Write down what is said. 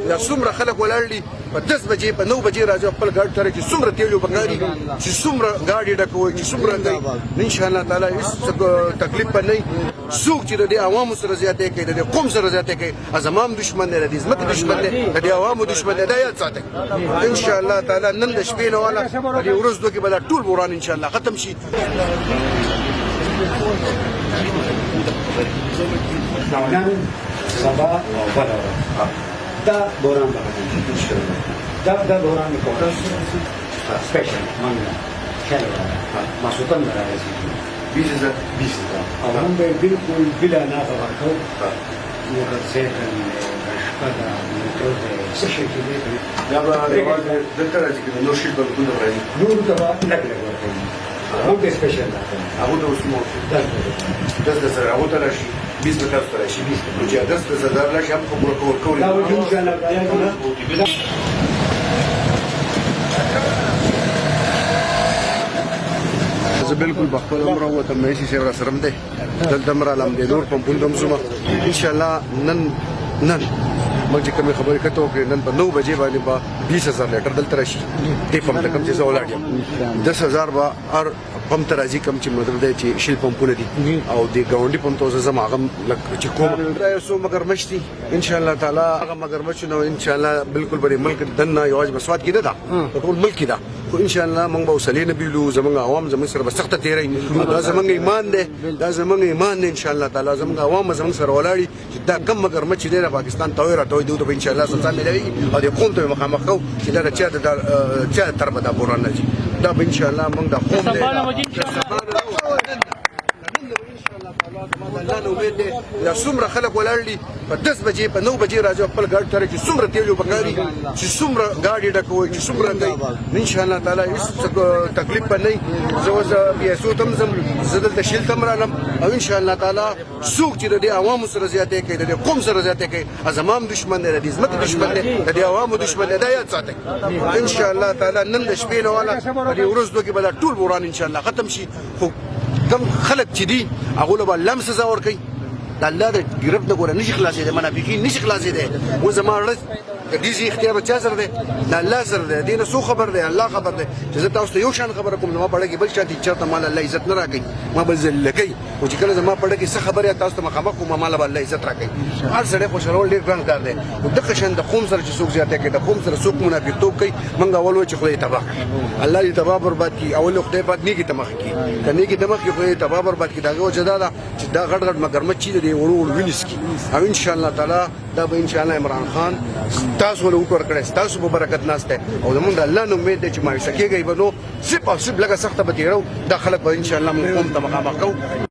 دا څومره خلک ولاړ دي په 10 بجې په 9 بجې راځي خپل ګاډي ته چې څومره تیل یو پکاري چې څومره ګاډي ډکوي چې څومره کوي ان شاء الله تعالی هیڅ تکلیف به نه څوک چې د عوامو سره زیاتې کوي د قوم سره زیاتې کوي ازمام دشمن دی د ځمکې دشمن دی د عوامو دشمن دی دا یاد ساتئ ان شاء الله تعالی نن د شپې نه والا د ورځو کې به دا ټول بوران ان شاء الله ختم شي نن سبا او بله دا بوران به ان شاء الله دا بوران د کوټه سپیشل مننه چلو ماسوتن راځي 20000 او هم به بالکل بلا نافع ورکو موټرسایکل شپږه موټر څه شي کې دی دا به دلته راځي چې نو شي په کومه راځي نور ته به لګ ورکو هم به سپیشل هغه د اوسمو د سره هغه ته راشي 20 به تاسو راشي نو چې 10000 لاشي هم په کور دا وجود جنا زه بالکل بخپل عمر وته مې شي سره سرم ده دلته مر علم دي نور په پوندم زما ان شاء الله نن مګ کوم خبرې کته وکړې نن په 9 بجې باندې با 20000 لیټر دلته راشي ټي پمپ ته کم چې زولاړ یم 10000 با هر پمپ ته راځي کم چې مدد دی چې شیل پمپونه دي او د ګاونډي پمپ ته زما هغه لک چې کوم دا سو مگر مشتي ان شاء الله تعالی هغه مگر مشنو ان شاء الله بالکل بری ملک دنه یواز مسواد کې نه ده ټول ملک کې ده خو ان شاء الله موږ به وسلې نه بیلو زمونږ عوام زمونږ سره سخت تیرې دا زمونږ ایمان دی دا زمونږ ایمان دی ان شاء الله تعالی زمونږ عوام زمونږ سره ولاړي چې دا کم مگر مچ دی د پاکستان توي راټوي دوی ان شاء الله سلطان ملوي او د قوم ته مخامخ کو چې دا چا تر بدا بوران نه دا ان شاء الله موږ د قوم الله نو امید دی دا څومره خلک ولاړ دي په 10 بجې په 9 بجې راځي خپل ګاډي ته چې څومره تیل یو پکاري چې څومره ګاډي ډکوي چې څومره کوي ان شاء الله تعالی هیڅ تکلیف به نه زه بیا سو تم زم زه دلته شیل تم رالم او ان شاء الله تعالی څوک چې د عوامو سره زیاتې کوي د قوم سره زیاتې کوي ازمام دشمن دی د ځمکې دشمن دی د عوامو دشمن دی دا یاد ساتئ ان شاء الله تعالی نن د شپې نه والا د ورځو کې به دا ټول بوران ان شاء الله ختم شي خو کم خلک چې دي هغه له لم سزا ورکوي د الله د ګرفت نه ګوره نشي خلاصېدی منافقین نشي خلاصېدی و زما ورځ د دې اختیار به چا سره دی د الله سره دی دې نه څو خبر دی الله خبر دی چې زه تاسو ته یو شان خبره کوم زما پړه کې بل شان چېرته مال الله عزت نه راکوي ما به ذلیله کوي خو چې کله زما پړه کې څه خبره تاسو ته مخامخ کوم مال به الله عزت راکوي هر سړی خوشحالول ډېر ګران کار دی خو دغه شان د قوم سره چې څوک زیاته کوي د قوم سره څوک منافقتوب کوي موږ اول وایو چې خدای تباه کړي الله دې تباه برباد کړي اول خدای پاک نیکي ته مخ کړي که نیکي ته مخ کړي خدای تباه برباد کړي دغه وجه دا ده چې دا غټ غټ مګرمچ چې دی وړو وینس کی او ان شاء الله تعالی دا به ان شاء الله عمران خان تاسو له وکړ کړئ تاسو په برکت ناشته او زمونږ د الله نوم دې چې مایوسه کېږي به نو سپ او سپ لګه سخته به تیرو دا خلک به ان شاء الله موږ قوم ته مخامخ کوو